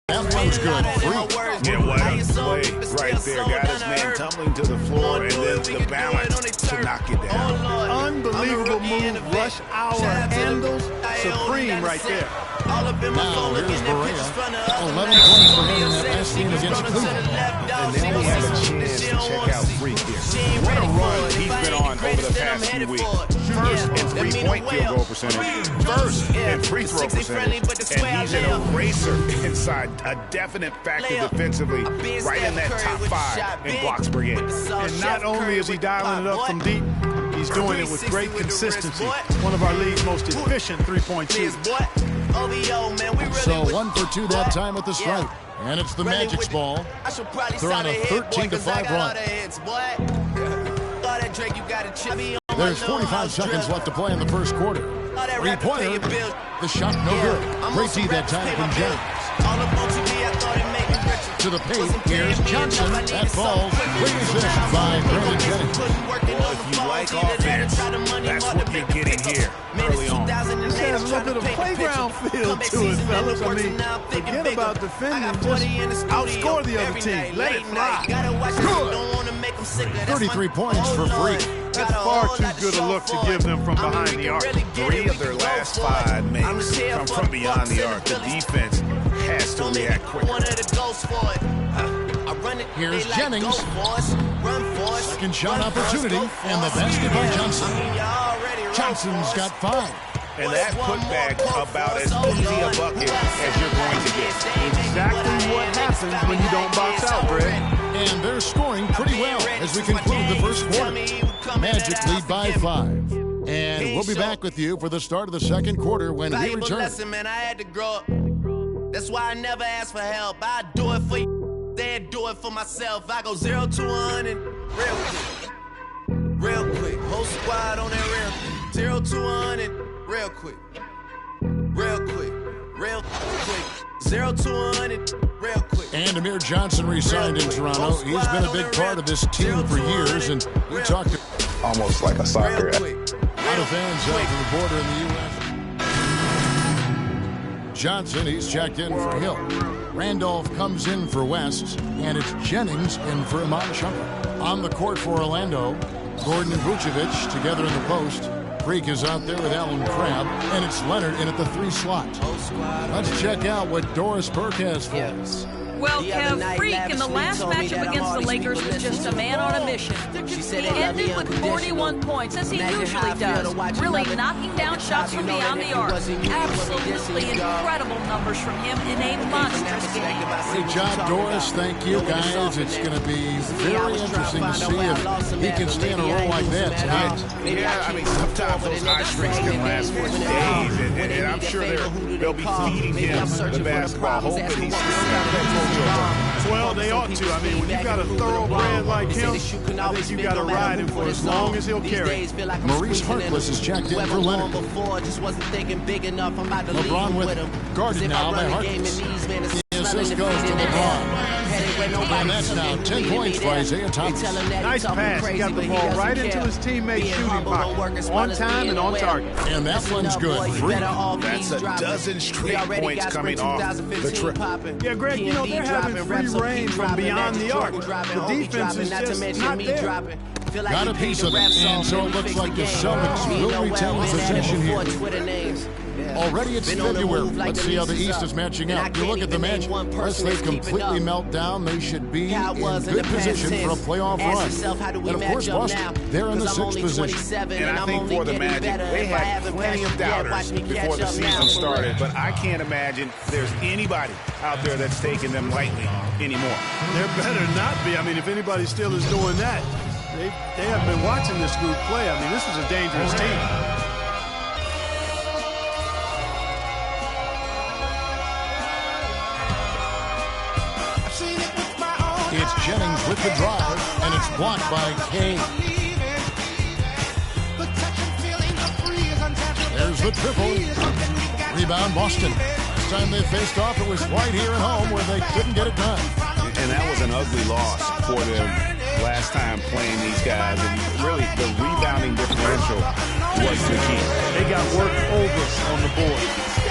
That one's good. Yeah, what a play right there. Got his man tumbling to the floor, and then the balance to knock it down. Unbelievable move. Rush hour handles. Supreme right there. Now here's Barea. 11 points for him in that last game against Cleveland. And then he had a chance to check out Freak here. What a run he's been on over the past few weeks. First in three-point field goal percentage. First in free throw percentage. And he's an eraser inside. A definite factor defensively. Right in that top 5 in blocks per game. And not only is he dialing it up from deep, he's doing it with great consistency. One of our league's most efficient three-point shooters. So 1 for 2 that time at the stripe. And it's the Magic's ball. They're on a 13-5 run. There's 45 seconds left to play in the first quarter. Three-pointer. The shot no good. Great D that time from Jennings. To the paint. Here's Johnson. That falls. Great assist by Brandon Jennings. Well, if you like offense, that's what you're getting here early on. This has a little bit of playground feel to it, fellas. I mean, forget about defending. Just outscore the other team. Let it fly. Good. 33 points for Freak. That's far too good a look to give them from behind the arc. 3 of their last 5 makes from beyond the arc. The defense has to react quickly. Here's Jennings. Second shot opportunity. And the basket by Johnson. Johnson's got 5. And that putback about as easy a bucket as you're going to get. Exactly what happens when you don't box out, Greg. And they're scoring pretty well as we conclude the first quarter. Magic lead by 5. And we'll be back with you for the start of the second quarter when we return. Man, I had to grow up. That's why I never ask for help. I do it for you. They do it for myself. I go 0 to 100 real quick. Real quick. Whole squad on that real quick. 0 to 100 real quick. Real quick. Real quick. 0 to 100 real quick. And Amir Johnson re-signed in Toronto. He's been a big part of this team for years, and we talked to Almost like a soccer. a lot of fans out of the border in the U.S. Johnson, he's checked in for Hill. Randolph comes in for West, and it's Jennings in for Iman Shumpert. On the court for Orlando, Gordon and Vucevic together in the post. Freak is out there with Alan Crabb, and it's Leonard in at the 3 slot. Let's check out what Doris Burke has for us. Well, Kev, Freak in the last matchup against the Lakers was just a man on a mission. He ended with 41 points, as he usually does, really knocking down shots from beyond the arc. Absolutely incredible numbers from him in a monstrous game. Great job, Doris. Thank you, guys. It's going to be very interesting to see if he can stay in a role like that tonight. Yeah, I mean, sometimes those high streaks can last for days, and I'm sure they'll be feeding him the basketball, hoping he's still got that. Well, they ought to. I mean, when you got a thoroughbred like him, I think you got to ride him for as long as he'll carry. Maurice Harkless is checked in for Leonard. LeBron with him. Guarded now by Harkless. The assist goes to LeBron. And that's now 10 points for Isaiah Thomas. Nice pass. He got the ball right into his teammate's shooting pocket. On time and on target. And that one's good. Free. That's a dozen straight points coming off the triple. Yeah, Greg, you know, they're having free reign from beyond the arc. The defense is just not there. Got a piece of it, and so it looks like the Celtics will retain possession here. Already it's February. Let's see how the East is matching out. You look at the Magic. Unless they completely melt down, they should be in good position for a playoff run. And of course, Boston, they're in the 6th position. And I think for the Magic, they had plenty of doubters before the season started. But I can't imagine there's anybody out there that's taking them lightly anymore. There better not be. I mean, if anybody still is doing that, they have been watching this group play. I mean, this is a dangerous team. It's Jennings with the drive, and it's blocked by Kane. There's the triple. Rebound, Boston. Last time they faced off, it was right here at home where they couldn't get it done. And that was an ugly loss for them last time playing these guys. And really, the rebounding differential was the key. They got work over on the board.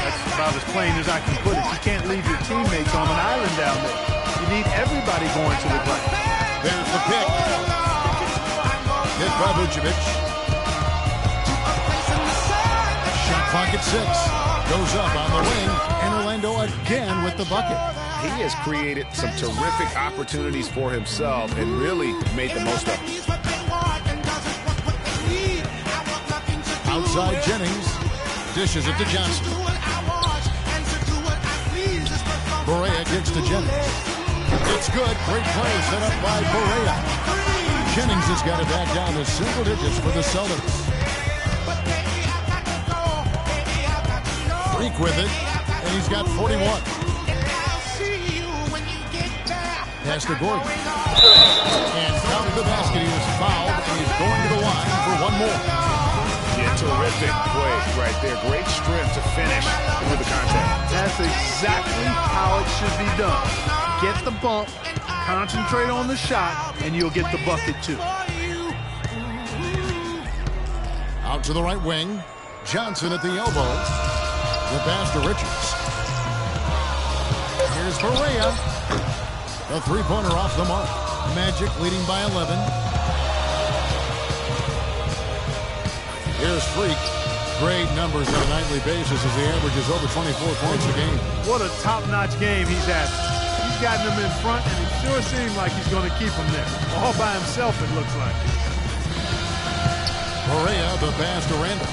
That's about as plain as I can put it. You can't leave your teammates on an island down there. You need everybody going to the break. There's the pick. Hit by Vucevic. Shot clock at 6. Goes up on the wing. And Orlando again with the bucket. He has created some terrific opportunities for himself and really made the most of it. Outside Jennings. Dishes it to Johnson. Barea gives to Jennings. It's good. Great play set up by Barea. Jennings has got it back down to single digits for the Celtics. Freak with it, and he's got 41. Pass to Gordon. And counted the basket. He was fouled, and he's going to the line for one more. Yeah, terrific play right there. Great strength to finish with the contact. That's exactly how it should be done. Get the bump, concentrate on the shot, and you'll get the bucket too. Out to the right wing. Johnson at the elbow. The pass to Richards. Here's Barea. A three-pointer off the mark. Magic leading by 11. Here's Freak. Great numbers on a nightly basis as he averages over 24 points a game. What a top-notch game he's having. He's gotten them in front, and it sure seems like he's going to keep them there. All by himself, it looks like. Barea, the pass to Randall.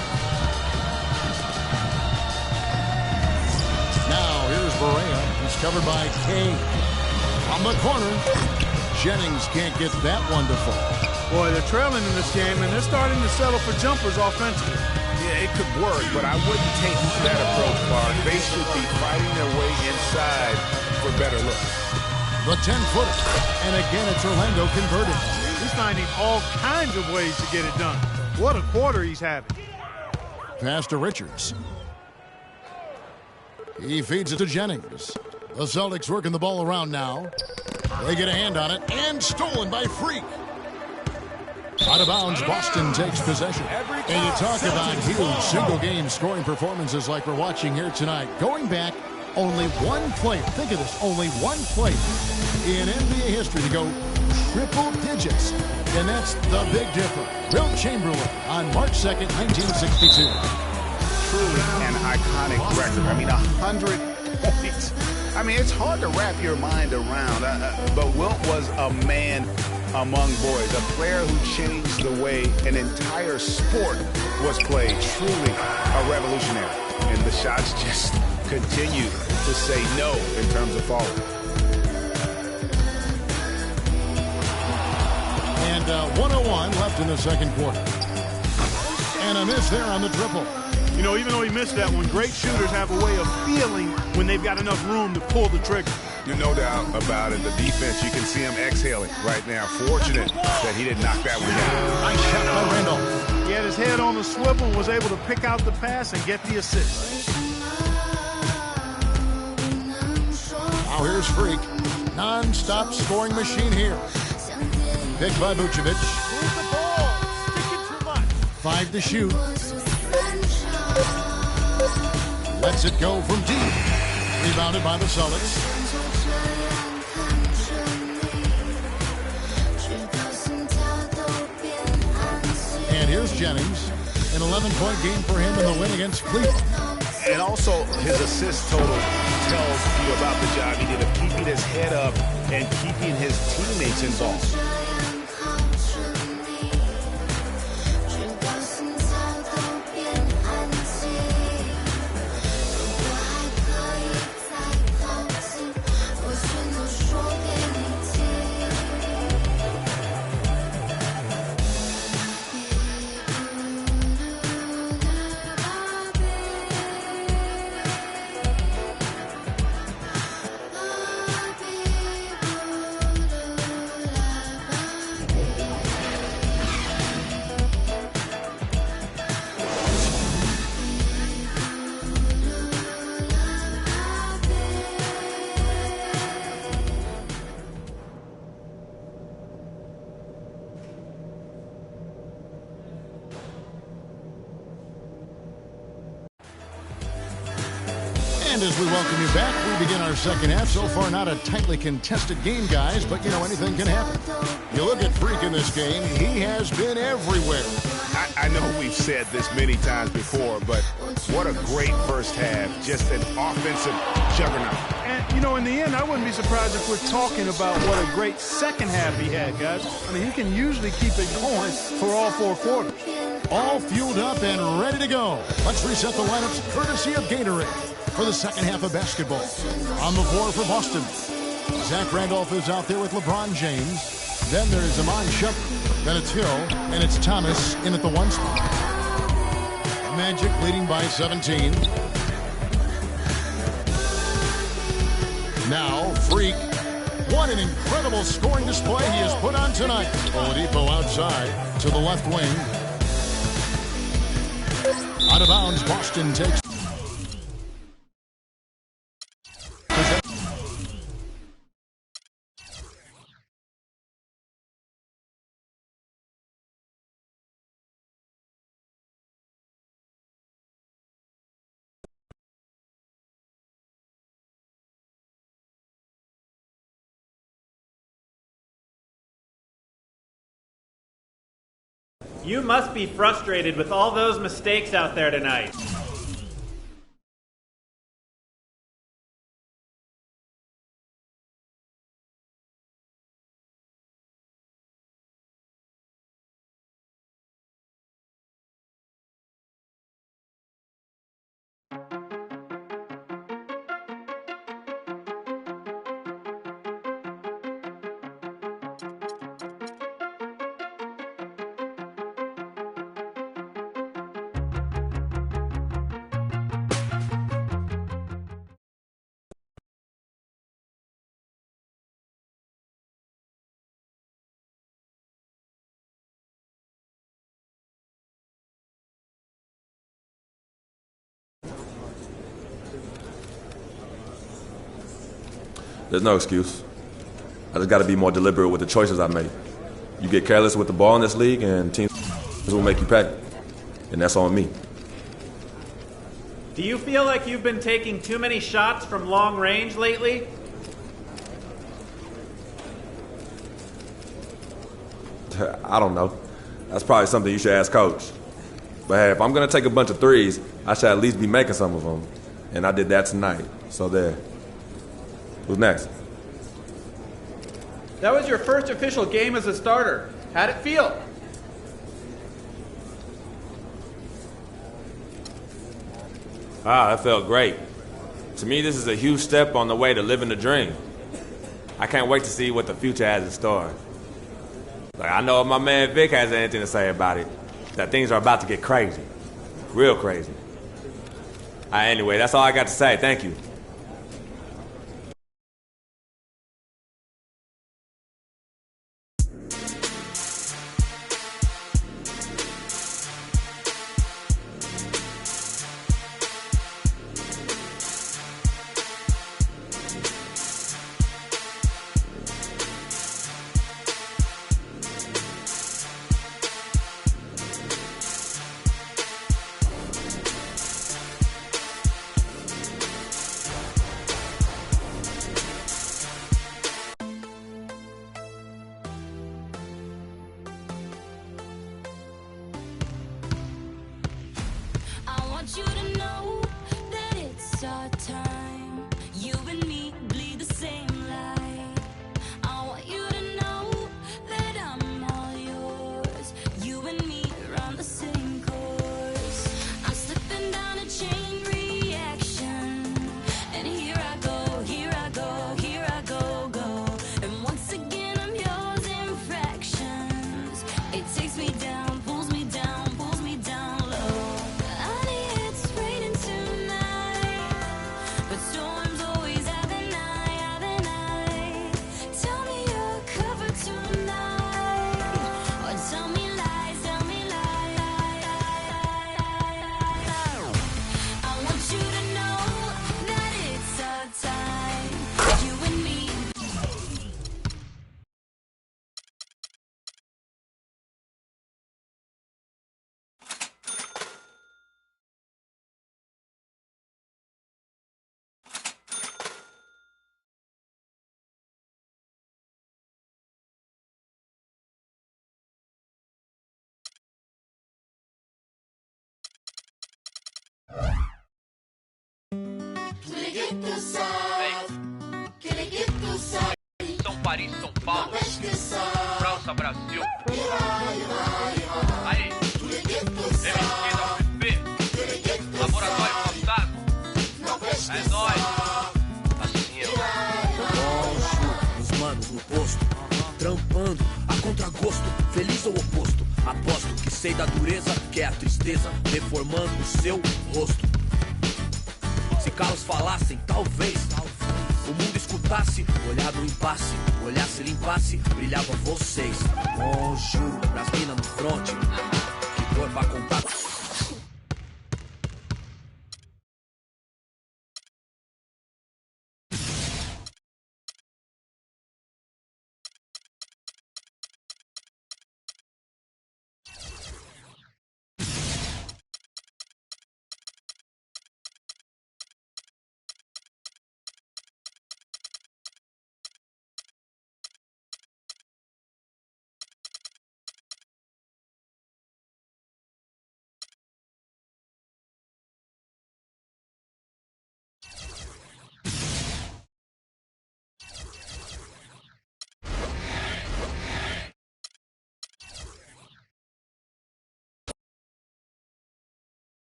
Now, here's Barea. He's covered by Kane. On the corner, Jennings can't get that one to fall. Boy, they're trailing in this game, and they're starting to settle for jumpers offensively. Yeah, it could work, but I wouldn't take that approach, Clark. They should be fighting their way inside for better looks. The 10-footer. And again, it's Orlando converted. He's finding all kinds of ways to get it done. What a quarter he's having. Pass to Richards. He feeds it to Jennings. The Celtics working the ball around now. They get a hand on it, and stolen by Freak. Out of bounds, Boston takes possession. And you talk about huge single-game scoring performances like we're watching here tonight. Going back, only one player, think of this, only one player in NBA history to go triple digits. And that's the big difference. Wilt Chamberlain on March 2nd, 1962. Truly an iconic record. I mean, 100 points. I mean, it's hard to wrap your mind around, but Wilt was a man among boys, a player who changed the way an entire sport was played. Truly a revolutionary. And the shots just continue to say no in terms of falling. And 101 left in the second quarter. And a miss there on the triple. You know, even though he missed that one, great shooters have a way of feeling when they've got enough room to pull the trigger. There's no doubt about it. The defense, you can see him exhaling right now. Fortunate that he didn't knock that one down. Nice shot by Randolph. He had his head on the swivel and was able to pick out the pass and get the assist. Now here's Freak. Non-stop scoring machine here. Picked by Vucevic. 5 to shoot. Lets it go from deep. Rebounded by the Celtics. And here's Jennings. An 11-point game for him in the win against Cleveland. And also his assist total tells you about the job he did of keeping his head up and keeping his teammates involved. And as we welcome you back, we begin our second half. So far, not a tightly contested game, guys, but, you know, anything can happen. You look at Freak in this game, he has been everywhere. I know we've said this many times before, but what a great first half. Just an offensive juggernaut. And, you know, in the end, I wouldn't be surprised if we're talking about what a great second half he had, guys. I mean, he can usually keep it going for all 4 quarters. All fueled up and ready to go. Let's reset the lineups courtesy of Gatorade for the second half of basketball. On the floor for Boston, Zach Randolph is out there with LeBron James. Then there's Iman Shumpert. Then it's Hill, and it's Thomas in at the 1 spot. Magic leading by 17. Now, Freak. What an incredible scoring display he has put on tonight. Oladipo outside to the left wing. Out of bounds, Boston takes. You must be frustrated with all those mistakes out there tonight. There's no excuse. I just got to be more deliberate with the choices I make. You get careless with the ball in this league, and teams will make you pay. And that's on me. Do you feel like you've been taking too many shots from long range lately? I don't know. That's probably something you should ask Coach. But hey, if I'm going to take a bunch of threes, I should at least be making some of them. And I did that tonight. So there. Who's next? That was your first official game as a starter. How'd it feel? That felt great. To me, this is a huge step on the way to living the dream. I can't wait to see what the future has in store. Like, I know if my man Vic has anything to say about it, that things are about to get crazy. Real crazy. Anyway, that's all I got to say. Thank you. São Paris, São Paulo, França, Brasil. Aí, MSP, Laboratório Fantasma. É nóis. Assim, os manos no posto, trampando a contragosto, feliz ou oposto. Aposto que sei da dureza, que é a tristeza, deformando o seu rosto. Se calos falassem, talvez o mundo escutasse, olhar no impasse, olhasse, limpasse, brilhava vocês. Oh, juro, pras minas no fronte, que dor pra contar.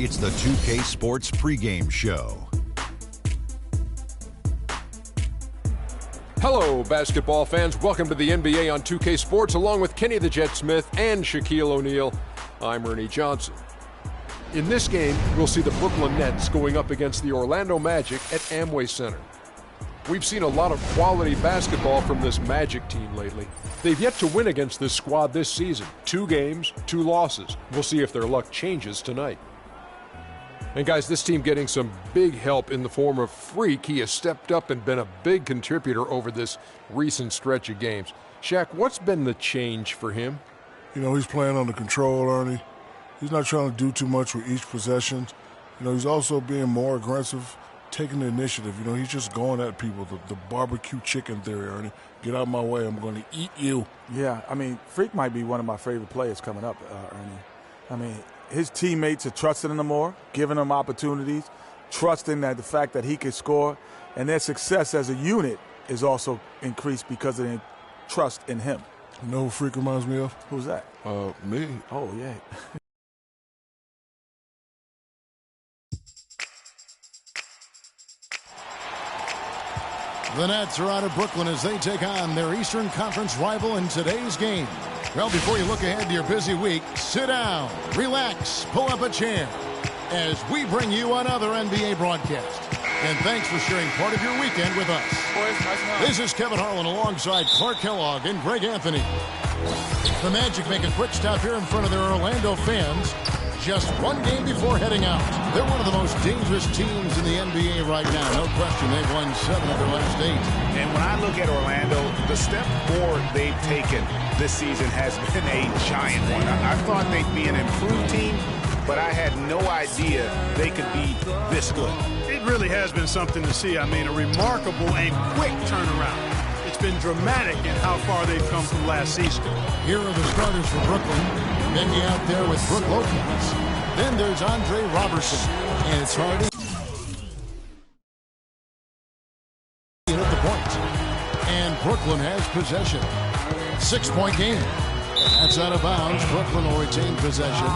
It's the 2K Sports pregame show. Hello, basketball fans. Welcome to the NBA on 2K Sports, along with Kenny the Jet Smith and Shaquille O'Neal. I'm Ernie Johnson. In this game, we'll see the Brooklyn Nets going up against the Orlando Magic at Amway Center. We've seen a lot of quality basketball from this Magic team lately. They've yet to win against this squad this season. 2 games, 2 losses. We'll see if their luck changes tonight. And guys, this team getting some big help in the form of Freak. He has stepped up and been a big contributor over this recent stretch of games. Shaq, what's been the change for him? You know, he's playing under control, Ernie. He's not trying to do too much with each possession. You know, he's also being more aggressive, taking the initiative. You know, he's just going at people. The barbecue chicken theory, Ernie. Get out of my way. I'm going to eat you. Yeah, I mean, Freak might be one of my favorite players coming up, Ernie. I mean, his teammates are trusting him more, giving him opportunities, trusting that the fact that he can score, and their success as a unit is also increased because of their trust in him. You know who Freak reminds me of? Who's that? Me. Oh, yeah. The Nets are out of Brooklyn as they take on their Eastern Conference rival in today's game. Well, before you look ahead to your busy week, sit down, relax, pull up a chair as we bring you another NBA broadcast. And thanks for sharing part of your weekend with us. This is Kevin Harlan alongside Clark Kellogg and Greg Anthony. The Magic make a quick stop here in front of their Orlando fans. Just 1 game before heading out. They're one of the most dangerous teams in the NBA right now. No question, they've won 7 of their last 8. And when I look at Orlando, the step forward they've taken this season has been a giant one. I thought they'd be an improved team, but I had no idea they could be this good. It really has been something to see. I mean, a remarkable and quick turnaround. It's been dramatic in how far they've come from last season. Here are the starters for Brooklyn. Mendy out there with Brook Lopez. Then there's Andre Robertson. And it's Harden at the point. And Brooklyn has possession. 6-point game. That's out of bounds. Brooklyn will retain possession.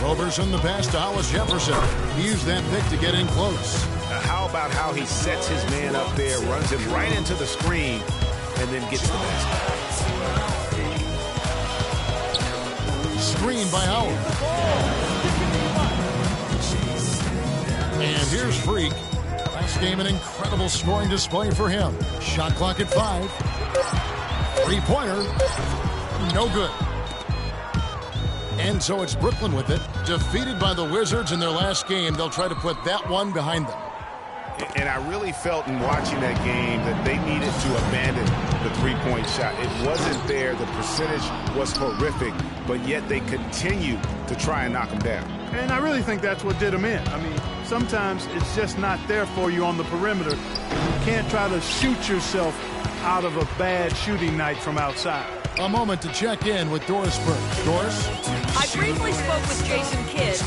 Roberson the pass to Hollis Jefferson. He used that pick to get in close. How about how he sets his man up there, runs him right into the screen, and then gets the basket. Screen by Howard. And here's Freak. Last game, an incredible scoring display for him. Shot clock at 5. 3-pointer. No good. And so it's Brooklyn with it. Defeated by the Wizards in their last game. They'll try to put that one behind them. And I really felt in watching that game that they needed to abandon the three-point shot. It wasn't there. The percentage was horrific, but yet they continue to try and knock them down. And I really think that's what did him in. I mean, sometimes it's just not there for you on the perimeter. You can't try to shoot yourself out of a bad shooting night from outside. A moment to check in with Doris Burke. Doris? I briefly spoke with Jason Kidd.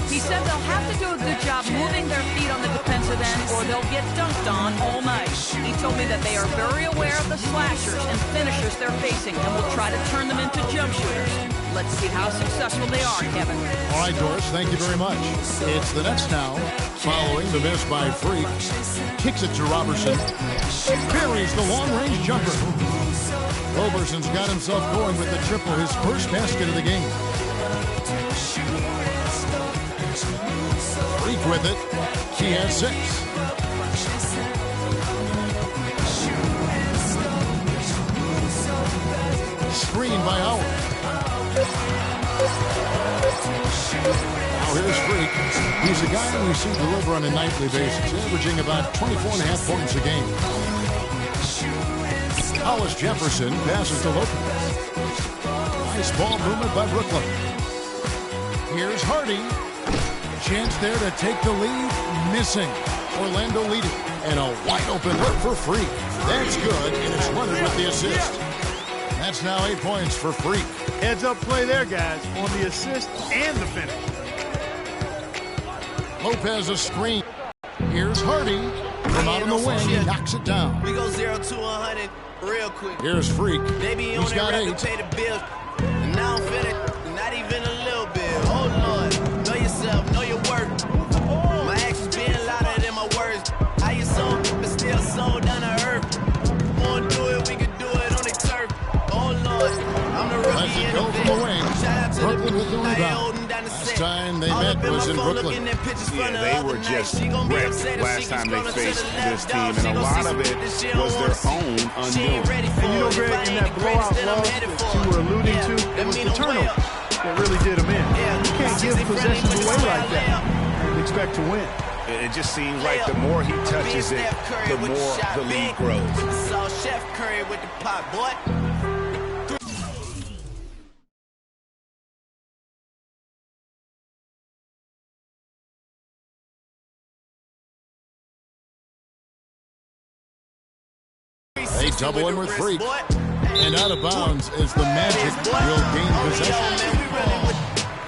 He said they'll have to do a good job moving their feet on the defensive end or they'll get dunked on all night. He told me that they are very aware of the slashers and finishers they're facing and will try to turn them into jump shooters. Let's see how successful they are, Kevin. All right, Doris, thank you very much. It's the Nets now, following the miss by Freak. Kicks it to Robertson. Buries the long-range jumper. Roberson's got himself going with the triple, his first basket of the game. Freak with it. He has 6. Screen by Howard. Now here's Freak. He's a guy who we see deliver on a nightly basis, averaging about 24.5 points a game. Hollis Jefferson passes to Lopez. Nice ball movement by Brooklyn. Here's Hardy. Chance there to take the lead. Missing. Orlando leading. And a wide open look for Freak. That's good, and it's Leonard with the assist. That's now 8 points for Freak. Heads up play there, guys, on the assist and the finish. Lopez a screen. Here's Hardy. From out on the wing, he knocks it down. We go 0 to 100 real quick. Here's Freak. He's got 8. Pay the bills. And now I'm finished. Not even a little bit. Oh, Lord. Know yourself. Know your worth. My actions being louder than my words. How you sold, but still sold down to earth. Wanna do it, we can do it on the turf. Oh, Lord. I'm the rookie. Let's it go from the wing. Brooklyn with the rebound. Last time they met was in Brooklyn. Yeah, they were just wrecked last time they faced this team, and a lot of it was their own undoing. And you know, Greg, in that blowout loss that you were alluding to, it was the turnover that really did them in. You can't give possessions away like that and expect to win. It just seems like the more he touches it, the more the lead grows. Saw Chef Curry with the pot, boy. They double in with Freak. And out of bounds as the Magic will gain possession.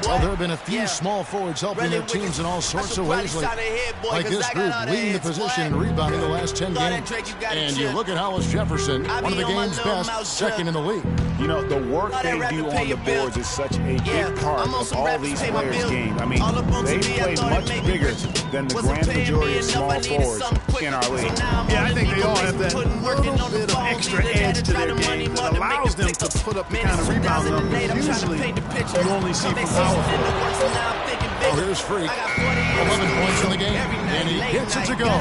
Well, there have been a few small forwards helping their teams in all sorts of ways, like this group leading the position and rebounding the last 10 games. And you look at Hollis Jefferson, one of the game's best, second in the league. You know, the work they do on the boards is such a big part of all these players' game. I mean, they play much bigger than the grand majority of small forwards in our league. Yeah, I think they all have that little bit of extra edge to their game that allows them to put up the kind of rebound numbers usually you only see from power. Oh, here's Freak. 11 points in the game, and he gets it to go.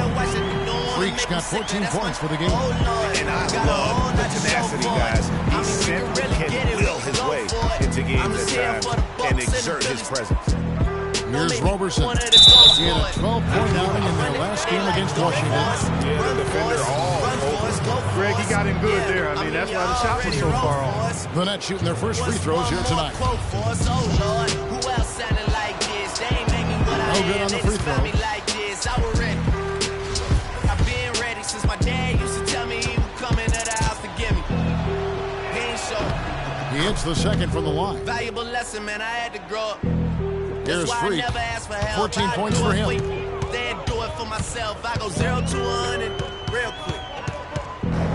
Freak's got 14 points for the game. And I love the tenacity, guys. He simply can will his way into games at times and exert his presence. Here's Robertson. He had a 12-point outing in their last game against Washington. Yeah, the defender all over. Greg, he got him good there. I mean, that's why the shot was so far off. The Nets shooting their first free throws here tonight. No good on the free throw. I've been ready since my dad used to tell me he would come into the house to get me. He ain't show. He hits the second from the line. Valuable lesson, man. I had to grow up. Here's Freak. 14 points for him. They do it for myself. I go 0 to 100 real quick.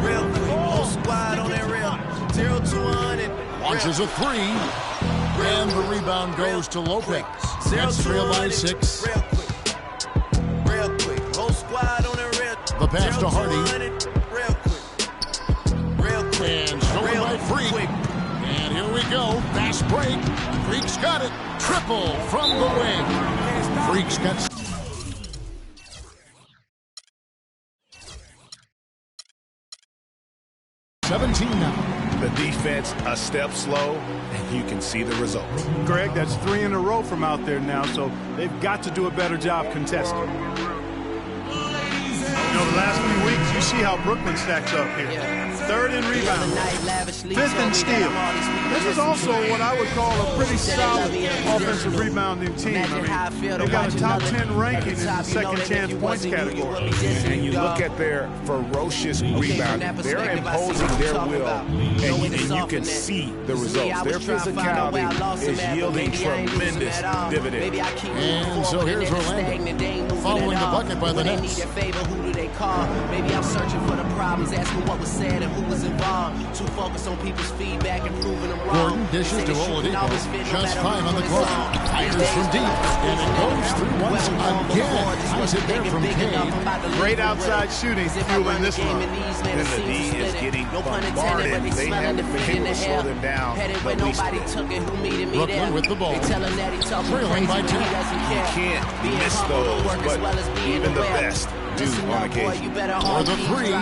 Real quick. Whole squad on that real. 0 to 100. Launches a 3. And the rebound goes to Lopez. Nets trail by 6. Real quick. Real quick. Whole squad on that real. The pass to Hardy. Real quick. Real quick. And stolen by Freak. And here we go. Fast break. Freak's got it. Triple from the wing. Freak's got 17 now. The defense a step slow, and you can see the result. Greg, that's 3 in a row from out there now, so they've got to do a better job contesting. You know, the last few weeks, you see how Brooklyn stacks up here. Third in rebound. Fifth in steal. This is also what I would call a pretty solid offensive rebounding team. I mean, they got a top 10 ranking in the second chance points category. And you look at their ferocious rebounding. They're imposing their will, and you can see the results. Their physicality is yielding tremendous dividends. And so here's Orlando, following the bucket by the Nets. Who do they call? Maybe I'm searching for the problems, asking what was said and who was involved. Too focused on people's feedback and proving them wrong. Gordon dishes to Oladipo. Shots 5 on the clock. Fires from deep, and it goes through once again. Nice hit there from Cade. Great outside shooting fueling this one. And the D is getting bombarded. They haven't been able to slow them down. Brooklyn with the ball. Trailing by 10. You can't miss those, but even the best do on occasion. For the three.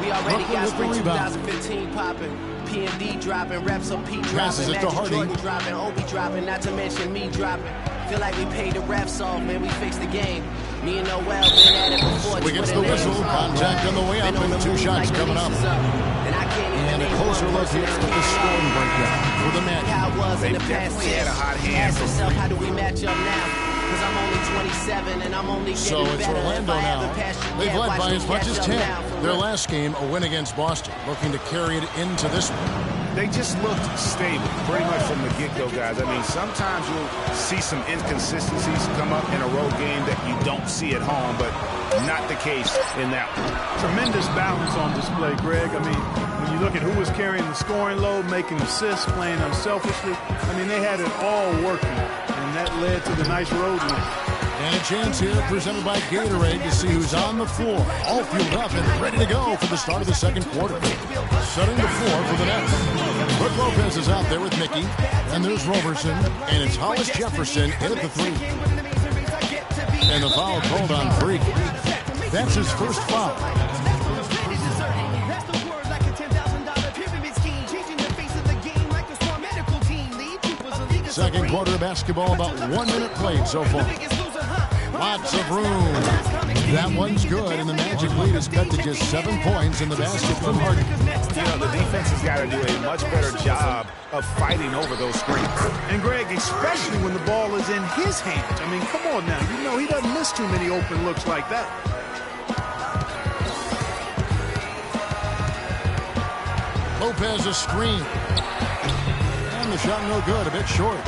We already got spring 2015 popping. P&D dropping, reps on P dropping. Passes it to Hardy. Jordan dropping, Obi dropping, not to mention me dropping. Feel like we paid the refs off, man, we fixed the game. Me and Noel been at it before. We gets the whistle, contact on the way up, and 2 shots coming up. And a closer look here at the scoring breakdown for the Magic. They definitely had a hot hand. How do we match up now? Because I'm only 27 and I'm only getting So it's better. Orlando now. They've led by as much as 10. Their last game, a win against Boston, looking to carry it into this one. They just looked stable pretty much from the get-go, guys. I mean, sometimes you'll see some inconsistencies come up in a road game that you don't see at home, but not the case in that one. Tremendous balance on display, Greg. I mean, when you look at who was carrying the scoring load, making assists, playing unselfishly, I mean, they had it all working, and that led to the nice road win. And a chance here presented by Gatorade to see who's on the floor, all fueled up and ready to go for the start of the second quarter. Setting the floor for the Nets. Brook Lopez is out there with Mickey, and there's Roberson, and it's Hollis Jefferson in at the 3. And the foul called on Freak. That's his first foul. Second quarter of basketball, about 1 minute played so far. Lots of room. That one's good, and the Magic lead is cut to just 7 points in the basket from Hardy. You know, the defense has got to do a much better job of fighting over those screens. And Greg, especially when the ball is in his hands. I mean, come on now. You know, he doesn't miss too many open looks like that. Lopez a screen. And the shot no good, a bit short.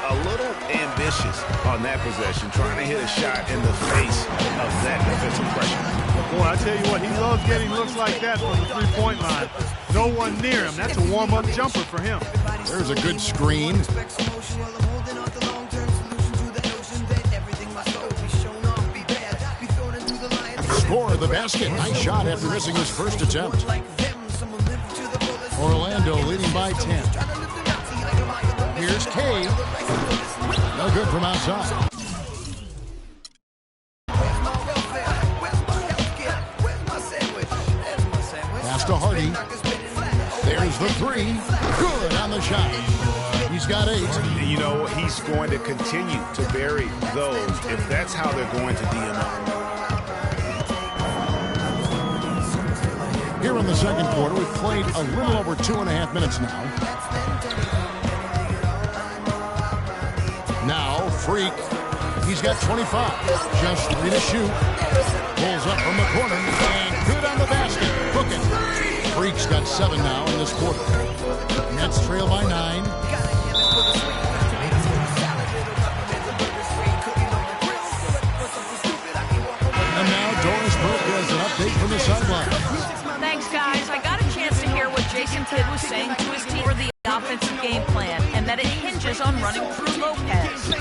A little ambitious on that possession, trying to hit a shot in the face of that defensive pressure. Boy, I tell you what, he loves getting looks like that from the three-point line. No one near him. That's a warm-up jumper for him. There's a good screen. Score the basket. Nice shot after missing his first attempt. Orlando leading by 10. Here's Cade. No good from outside. Pass to Hardy. There's the 3. Good on the shot. He's got 8. You know, he's going to continue to bury those if that's how they're going to DM up. Here in the second quarter, we've played a little over 2.5 minutes now. Now, Freak, he's got 25. Just 3 to shoot. Pulls up from the corner, and good on the basket. Booking. Freak's got 7 now in this quarter. Nets trail by 9. And now Doris Burke has an update from the sideline. Thanks, guys. I got a chance to hear what Jason Kidd was saying to his team for the offensive game plan, and that it hinges on running through Lopez.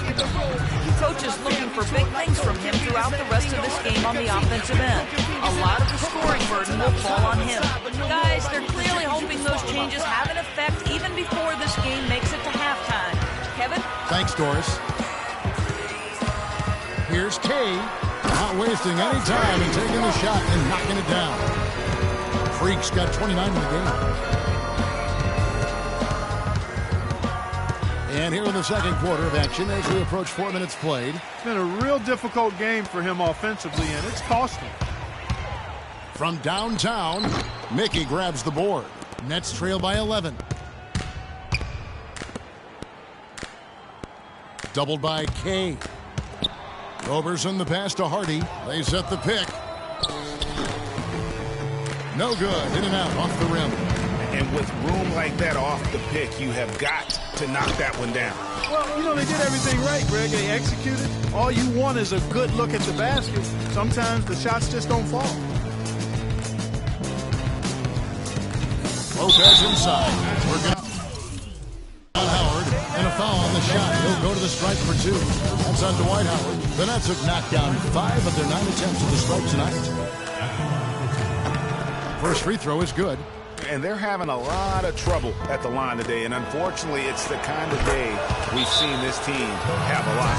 Coach is looking for big things from him throughout the rest of this game on the offensive end. A lot of the scoring burden will fall on him. Guys, they're clearly hoping those changes have an effect even before this game makes it to halftime. Kevin? Thanks, Doris. Here's Kay, not wasting any time in taking the shot and knocking it down. Freak's got 29 in the game. And here in the second quarter of action as we approach 4 minutes played. It's been a real difficult game for him offensively, and it's cost him. From downtown, Mickey grabs the board. Nets trail by 11. Doubled by Kay. Roberson the pass to Hardy. They set the pick. No good. In and out off the rim. And with room like that off the pick, you have got to knock that one down. Well, you know, they did everything right, Greg. They executed. All you want is a good look at the basket. Sometimes the shots just don't fall. Lopez inside. Working out on Howard. And a foul on the shot. He'll go to the stripe for 2. That's on Dwight Howard. The Nets have knocked down 5 of their 9 attempts at the stripe tonight. First free throw is good. And they're having a lot of trouble at the line today. And unfortunately, it's the kind of day we've seen this team have a lot.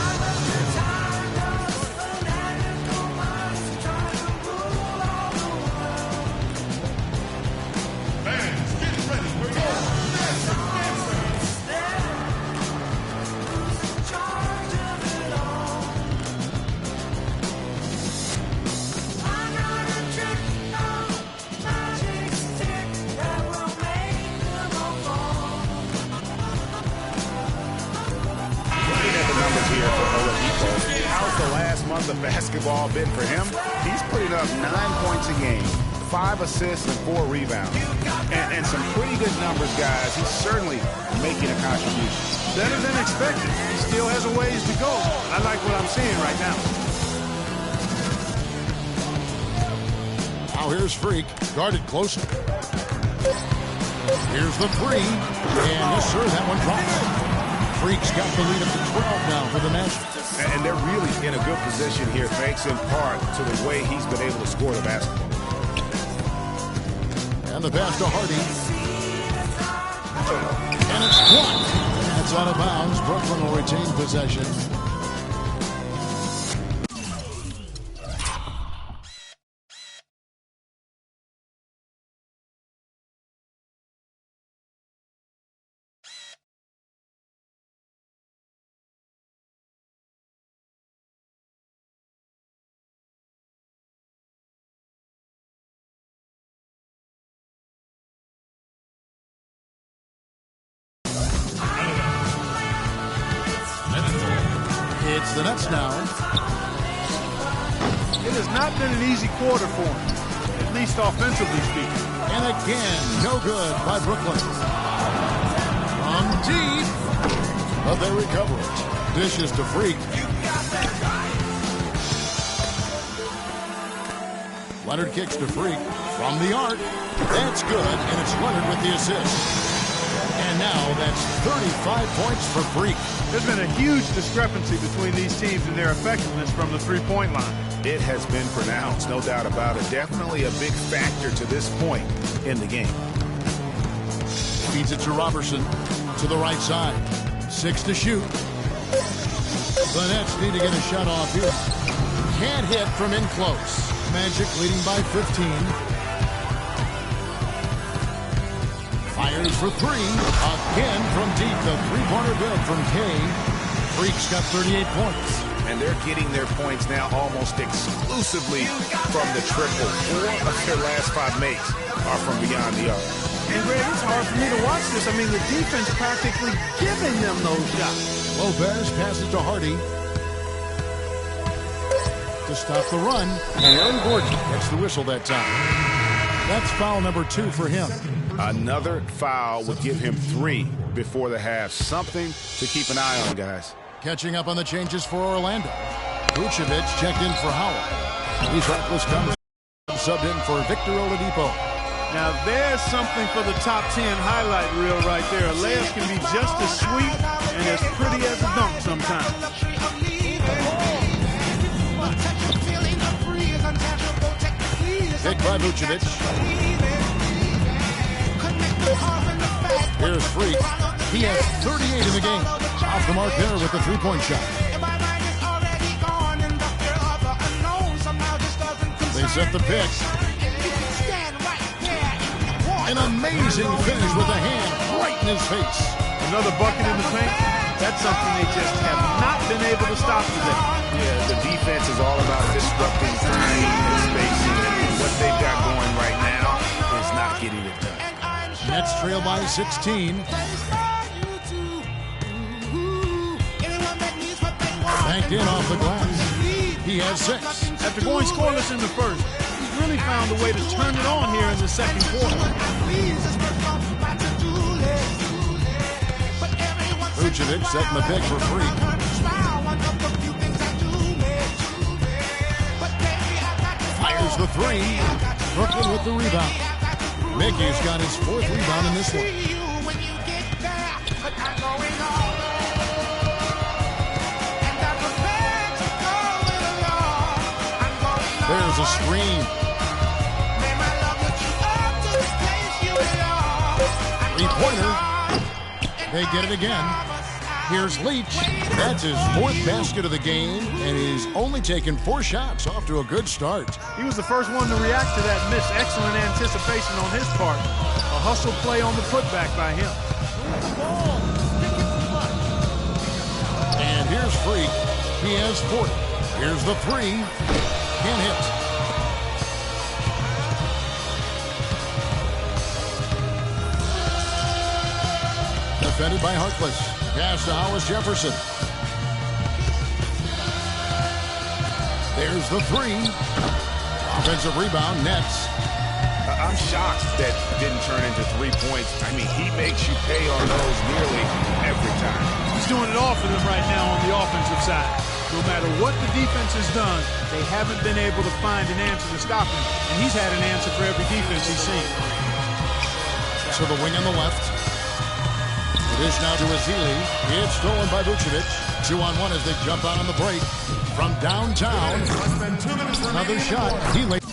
Of basketball been for him. He's putting up 9 points a game, 5 assists and 4 rebounds, and some pretty good numbers, guys. He's certainly making a contribution. Better than expected. He still has a ways to go. I like what I'm seeing right now. Now here's Freak, guarded closer. Here's the 3, and yes sir, that one dropped. Freak's got the lead up to 12 now for the Magic. And they're really in a good position here, thanks in part to the way he's been able to score the basketball. And the pass to Hardy. And it's blocked. That's out of bounds. Brooklyn will retain possession. It's the Nets now. It has not been an easy quarter for him, at least offensively speaking. And again, no good by Brooklyn. From deep, but they recover it. Dishes to Freak. Leonard kicks to Freak from the arc. That's good, and it's Leonard with the assist. And now that's 35 points for Freak. There's been a huge discrepancy between these teams and their effectiveness from the three-point line. It has been pronounced, no doubt about it. Definitely a big factor to this point in the game. Feeds it to Roberson to the right side. 6 to shoot. The Nets need to get a shot off here. Can't hit from in close. Magic leading by 15. Fires for 3. Again from deep. The three-pointer good from Kay. Freak's got 38 points. And they're getting their points now almost exclusively from the triple. 4 of their last 5 makes are from beyond the arc. And Greg, it's hard for me to watch this. I mean, the defense practically giving them those shots. Lopez passes to Hardy. To stop the run. And Aaron Gordon gets the whistle that time. That's foul number 2 for him. Another foul would give him 3 before the half. Something to keep an eye on, guys. Catching up on the changes for Orlando. Vucevic checked in for Howard. He's Reckless comes subbed in for Victor Oladipo. Now there's something for the top 10 highlight reel right there. A layup can be just as sweet and as pretty as a dunk sometimes. Pick by Vucevic. Here's Freak. He has 38 in the game. Off the mark there with the three-point shot. They set the pick. An amazing finish with a hand right in his face. Another bucket in the paint. That's something they just have not been able to stop today. Yeah, the defense is all about disrupting screen and spacing. And what they've got going right now is not Nets trail by 16. Banked in off the glass. He has 6. After going scoreless in the first, he's really found a way to turn it on here in the second quarter. Vucevic setting the pick for Freak. Fires the 3. Brooklyn with the rebound. Mickey's got his 4th rebound in this one. There's a screen. 3-pointer. They get it again. Here's Leach. That's his 4th basket of the game, and he's only taken 4 shots off to a good start. He was the first one to react to that miss. Excellent anticipation on his part. A hustle play on the putback by him. And here's Freak. He has 40. Here's the 3. Can't hit. Defended by Harkless. Pass to Hollis Jefferson. There's the 3. Offensive rebound, Nets. I'm shocked that didn't turn into 3 points. I mean, he makes you pay on those nearly every time. He's doing it all for them right now on the offensive side. No matter what the defense has done, they haven't been able to find an answer to stop him. And he's had an answer for every defense he's seen. To the wing on the left. It is now to Ezeli. It's stolen by Vucevic. 2-on-1 as they jump out on the break. From downtown. Another shot. He laid.